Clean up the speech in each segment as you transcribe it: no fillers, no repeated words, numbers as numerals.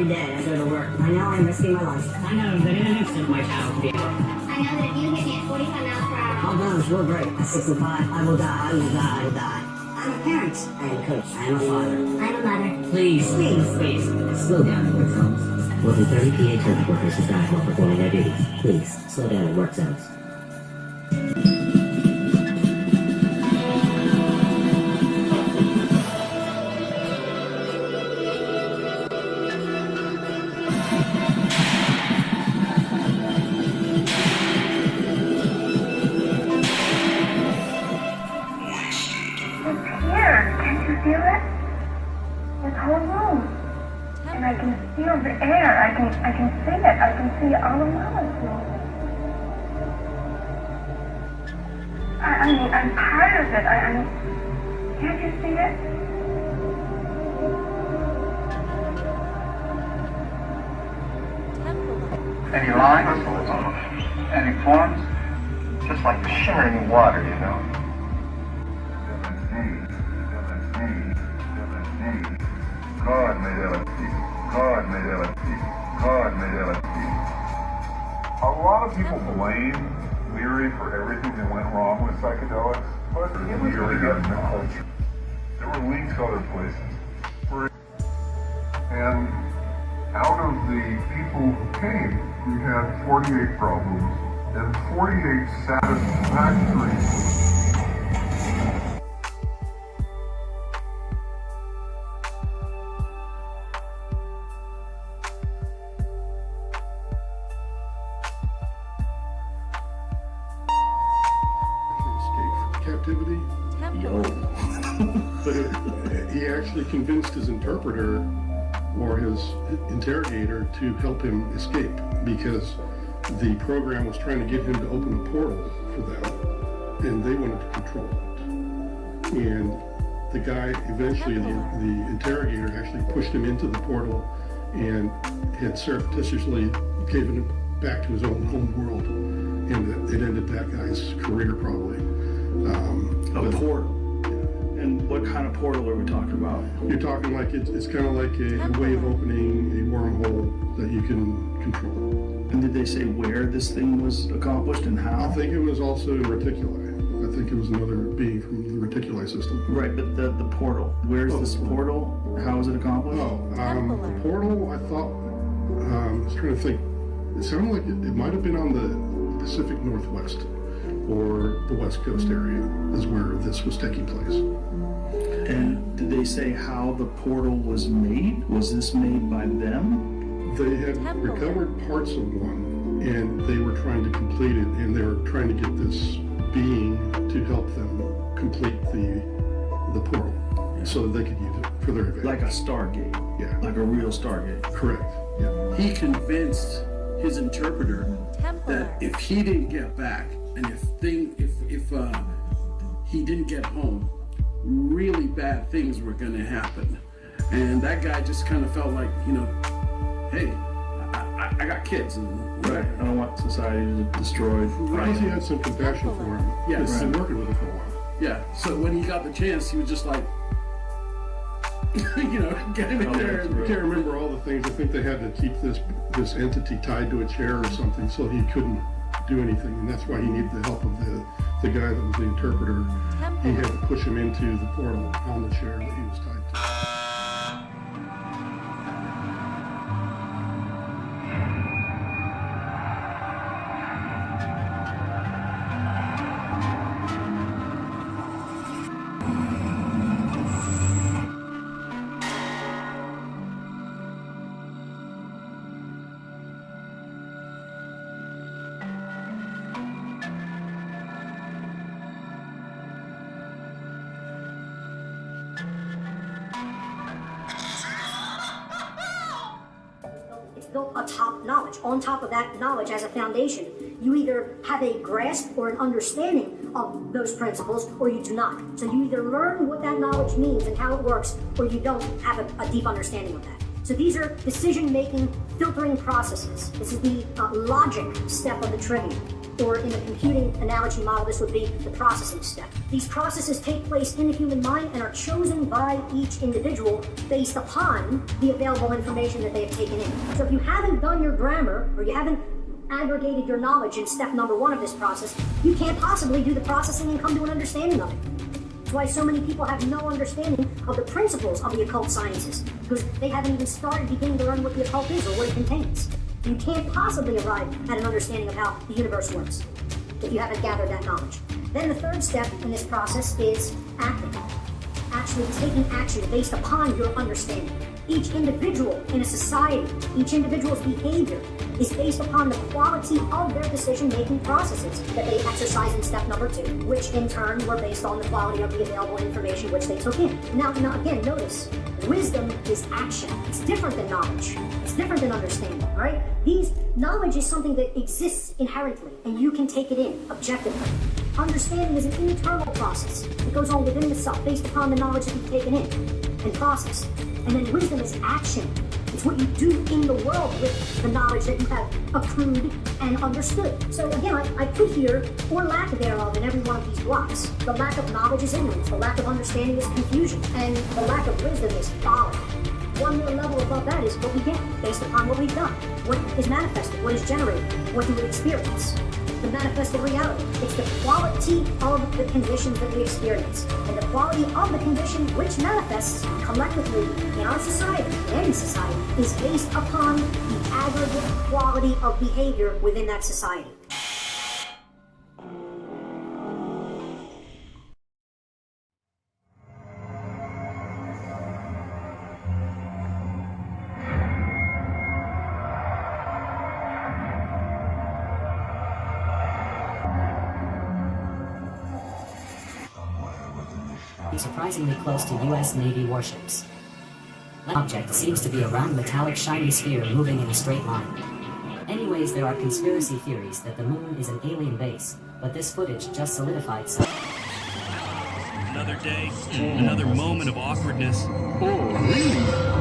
be dead after the work. I know I'm risking my life. I know that in an instant my child will be able. I know that if you hit me at 45 miles per hour. All guns will break. At 65, I will die. I will die. I will die. I'm a parent. I am a coach. I am a father. I'm a mother. Please, slow down at work zones. More than 30 PA turf workers have died while performing their duties. Please, slow down at work zones. Feel it? This whole room. And I can feel the air. I can see it. I can see all the molecules. I mean, I'm part of it. Can't you see it? Any lines? Any forms? Just like the shimmering water, you know. God made LSD. God made LSD. God made LSD. A lot of people blame Leary for everything that went wrong with psychedelics, but it was really good in the culture. There were links to other places. And out of the people who came, we had 48 problems and 48 satisfactory solutions. Captivity. But he actually convinced his interpreter or his interrogator to help him escape because the program was trying to get him to open a portal for them and they wanted to control it. And the guy eventually, the interrogator actually pushed him into the portal and had surreptitiously given him back to his own home world, and it ended that guy's career probably. A portal. Yeah. And what kind of portal are we talking about? You're talking like it's kind of like a way of opening a wormhole that you can control. And did they say where this thing was accomplished and how? I think it was also in reticuli. I think it was another being from the reticuli system. Right, but the portal. Where's this portal? How is it accomplished? The portal, I thought, I was trying to think, it sounded like it might have been on the Pacific Northwest or the West Coast area is where this was taking place. And did they say how the portal was made? Was this made by them? They had recovered parts of one, and they were trying to complete it, and they were trying to get this being to help them complete the portal so that they could use it for their advantage. Like a Stargate. Yeah. Like a real Stargate. Correct. Yeah. He convinced his interpreter that if he didn't get back, and if he didn't get home, really bad things were going to happen. And that guy just kind of felt like, hey, I got kids. And, right. I don't want society to destroy. Right. He had some compassion for him. Yeah. He's been working with him for a while. Yeah. So when he got the chance, he was just like, get him in there. I can't remember all the things. I think they had to keep this entity tied to a chair or something so he couldn't do anything, and that's why he needed the help of the guy that was the interpreter. He had to push him into the portal on the chair that he was tied to. Built atop knowledge. On top of that knowledge as a foundation, you either have a grasp or an understanding of those principles or you do not. So you either learn what that knowledge means and how it works, or you don't have a deep understanding of that. So these are decision-making, filtering processes. This is the logic step of the trivium. or in the computing analogy model, this would be the processing step. These processes take place in the human mind and are chosen by each individual based upon the available information that they have taken in. So if you haven't done your grammar, or you haven't aggregated your knowledge in step number 1 of this process, you can't possibly do the processing and come to an understanding of it. That's why so many people have no understanding of the principles of the occult sciences, because they haven't even started beginning to learn what the occult is or what it contains. You can't possibly arrive at an understanding of how the universe works if you haven't gathered that knowledge. Then the third step in this process is acting. Actually taking action based upon your understanding. Each individual in a society, each individual's behavior is based upon the quality of their decision-making processes that they exercise in step number 2, which in turn were based on the quality of the available information which they took in. Now again, notice, wisdom is action. It's different than knowledge. It's different than understanding, all right? Knowledge is something that exists inherently, and you can take it in objectively. Understanding is an internal process. It goes on within the self, based upon the knowledge that you've taken in and processed. And then wisdom is action. It's what you do in the world with the knowledge that you have accrued and understood. So again, I put here, or lack thereof, in every one of these blocks. The lack of knowledge is ignorance. The lack of understanding is confusion. And the lack of wisdom is folly. One more level above that is what we get based upon what we've done. What is manifested, what is generated, what do we experience? The manifested reality. It's the quality of the conditions that we experience. And the quality of the condition which manifests collectively in our society, in any society, is based upon the aggregate quality of behavior within that society. Surprisingly close to U.S. Navy warships. The object seems to be a round metallic shiny sphere moving in a straight line. Anyways, there are conspiracy theories that the moon is an alien base, but this footage just solidified some. Another day, another moment of awkwardness. Oh, really?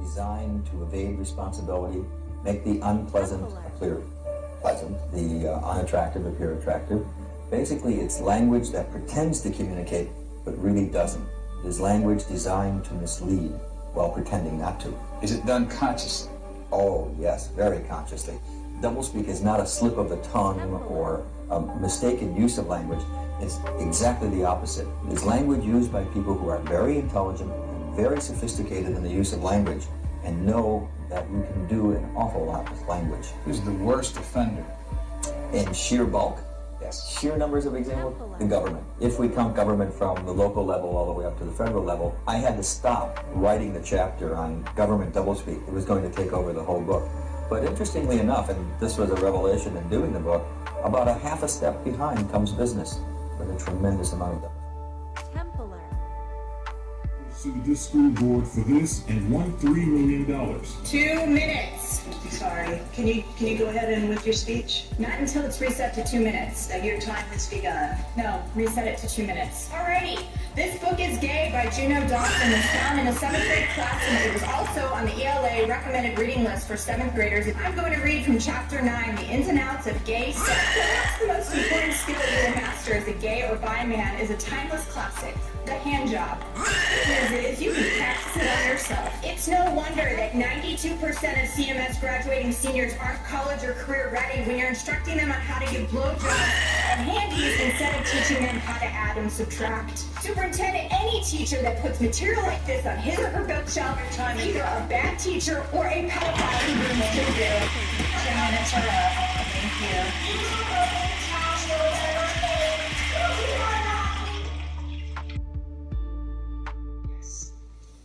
Designed to evade responsibility, make the unpleasant appear pleasant, the unattractive appear attractive. Basically, it's language that pretends to communicate, but really doesn't. It is language designed to mislead while pretending not to. Is it done consciously? Oh, yes, very consciously. Doublespeak is not a slip of the tongue or a mistaken use of language. It's exactly the opposite. It is language used by people who are very intelligent and very sophisticated in the use of language and know that you can do an awful lot with language. Who's the worst offender? In sheer bulk? Yes. Sheer numbers of examples? The government. If we count government from the local level all the way up to the federal level, I had to stop writing the chapter on government doublespeak. It was going to take over the whole book. But interestingly enough, and this was a revelation in doing the book, about a half a step behind comes business with a tremendous amount of doublespeak. Sue this school board for this and won $3 million. 2 minutes. Sorry. Can you go ahead and with your speech? Not until it's reset to 2 minutes. That your time has begun. No, reset it to 2 minutes. Alrighty. This book is Gay by Juno Dawson was found in a 7th grade class, and it was also on the ELA recommended reading list for 7th graders. I'm going to read from chapter 9, the ins and outs of gay sex. Perhaps the most important skill you will master as a gay or bi man is a timeless classic, the hand job. As it is, you can practice it on yourself. It's no wonder that 92% of CMS graduating seniors aren't college or career ready when you're instructing them on how to give blowjobs and handies instead of teaching them how to add and subtract. Superintendent, any teacher that puts material like this on his or her bookshelf is either a bad teacher or a pedophile who brings to do. 10 minutes are up. Thank you.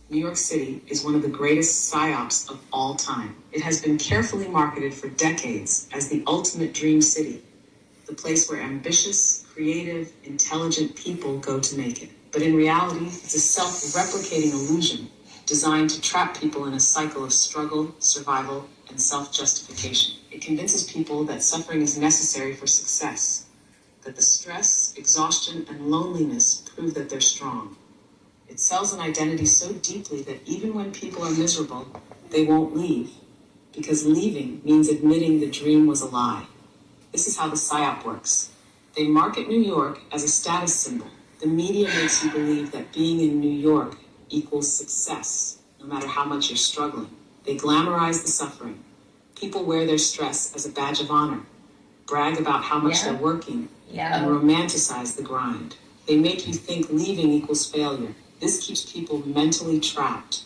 New York City is one of the greatest psyops of all time. It has been carefully marketed for decades as the ultimate dream city, the place where ambitious, creative, intelligent people go to make it. But in reality, it's a self-replicating illusion designed to trap people in a cycle of struggle, survival, and self-justification. It convinces people that suffering is necessary for success, that the stress, exhaustion, and loneliness prove that they're strong. It sells an identity so deeply that even when people are miserable, they won't leave, because leaving means admitting the dream was a lie. This is how the PSYOP works. They market New York as a status symbol. The media makes you believe that being in New York equals success, no matter how much you're struggling. They glamorize the suffering. People wear their stress as a badge of honor, brag about how much they're working, and romanticize the grind. They make you think leaving equals failure. This keeps people mentally trapped,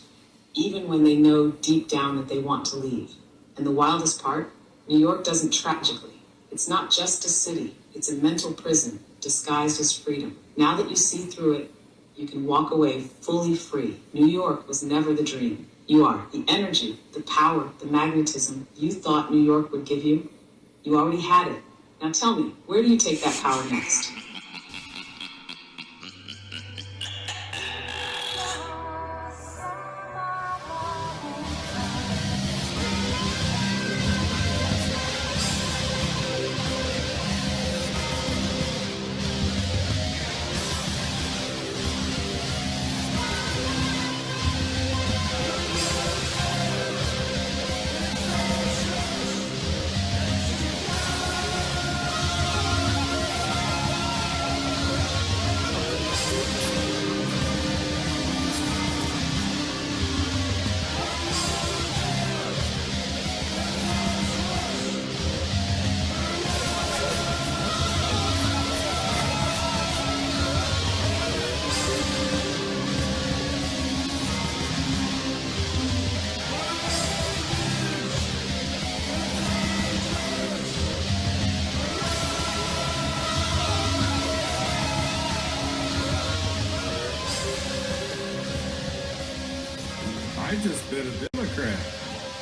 even when they know deep down that they want to leave. And the wildest part, New York doesn't tragically. It's not just a city, it's a mental prison disguised as freedom. Now that you see through it, you can walk away fully free. New York was never the dream. You are. The energy, the power, the magnetism you thought New York would give you, you already had it. Now tell me, where do you take that power next? I just bit a Democrat.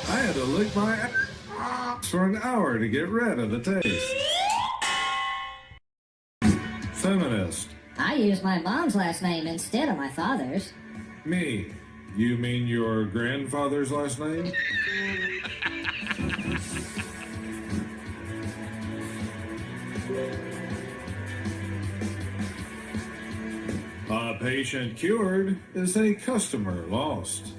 I had to lick my ass for an hour to get rid of the taste. Feminist. I use my mom's last name instead of my father's. Me. You mean your grandfather's last name? A patient cured is a customer lost.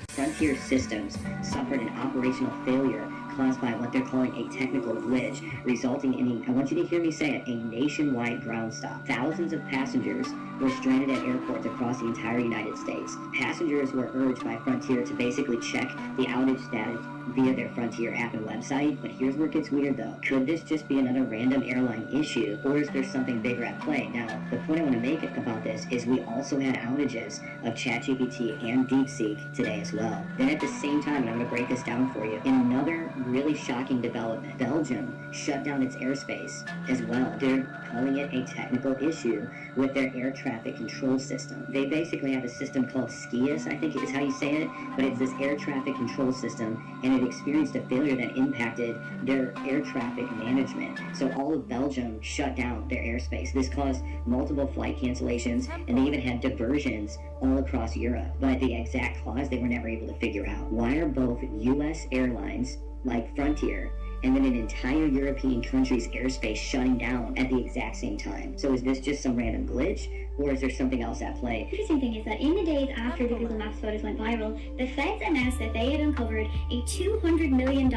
Frontier systems suffered an operational failure caused by what they're calling a technical glitch, resulting in, I want you to hear me say it, a nationwide ground stop. Thousands of passengers were stranded at airports across the entire United States. Passengers were urged by Frontier to basically check the outage status via their Frontier app and website, but here's where it gets weird though. Could this just be another random airline issue, or is there something bigger at play? Now, the point I want to make about this is we also had outages of ChatGPT and DeepSeek today as well. Then at the same time, and I'm going to break this down for you, in another really shocking development, Belgium shut down its airspace as well. They're calling it a technical issue with their air traffic control system. They basically have a system called SCIAS, I think is how you say it, but it's this air traffic control system, and it experienced a failure that impacted their air traffic management. So all of Belgium shut down their airspace. This caused multiple flight cancellations, and they even had diversions all across Europe. But the exact cause they were never able to figure out. Why are both U.S. airlines like Frontier and then an entire European country's airspace shutting down at the exact same time? So is this just some random glitch, or is there something else at play? The interesting thing is that in the days after the Google Maps photos went viral, the feds announced that they had uncovered a $200 million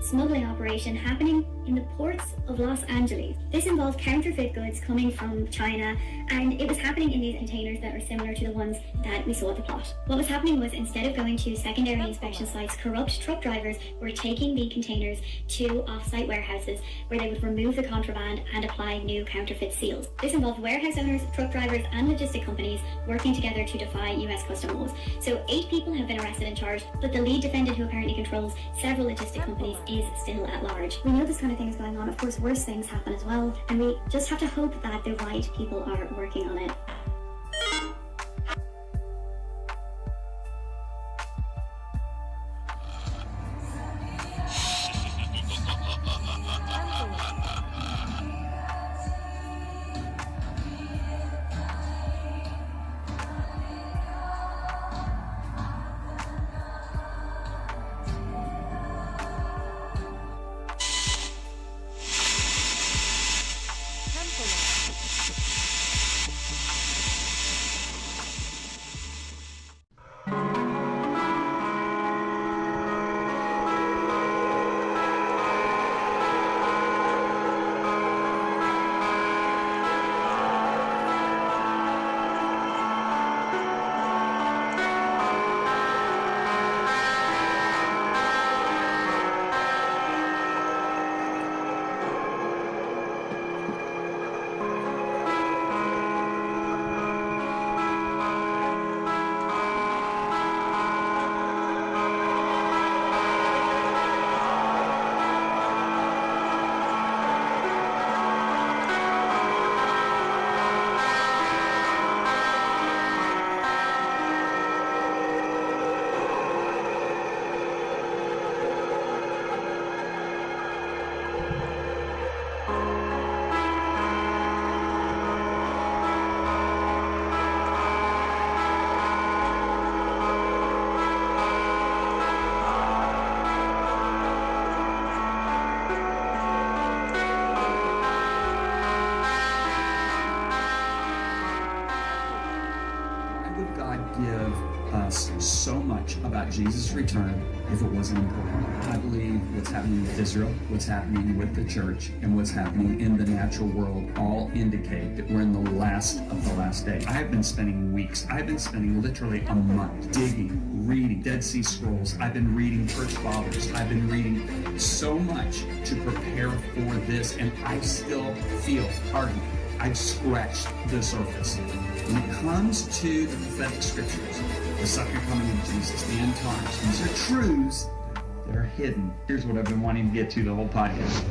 smuggling operation happening in the ports of Los Angeles. This involved counterfeit goods coming from China, and it was happening in these containers that are similar to the ones that we saw at the plot. What was happening was, instead of going to secondary inspection sites, corrupt truck drivers were taking the containers to off-site warehouses where they would remove the contraband and apply new counterfeit seals. This involved warehouse owners, truck drivers, and logistic companies working together to defy US custom laws. So 8 people have been arrested and charged, but the lead defendant, who apparently controls several logistic companies, is still at large. We know this kind of thing is going on. Of course, worse things happen as well, and we just have to hope that the right people are working on it. Jesus' return if it wasn't important. I believe what's happening with Israel, what's happening with the church, and what's happening in the natural world all indicate that we're in the last of the last days. I have been spending weeks, I've been spending literally a month digging, reading Dead Sea Scrolls. I've been reading Church Fathers. I've been reading so much to prepare for this, and I still feel, pardon me, I've scratched the surface. When it comes to the prophetic scriptures, the second coming of Jesus, the end times, these are truths that are hidden. Here's what I've been wanting to get to the whole podcast.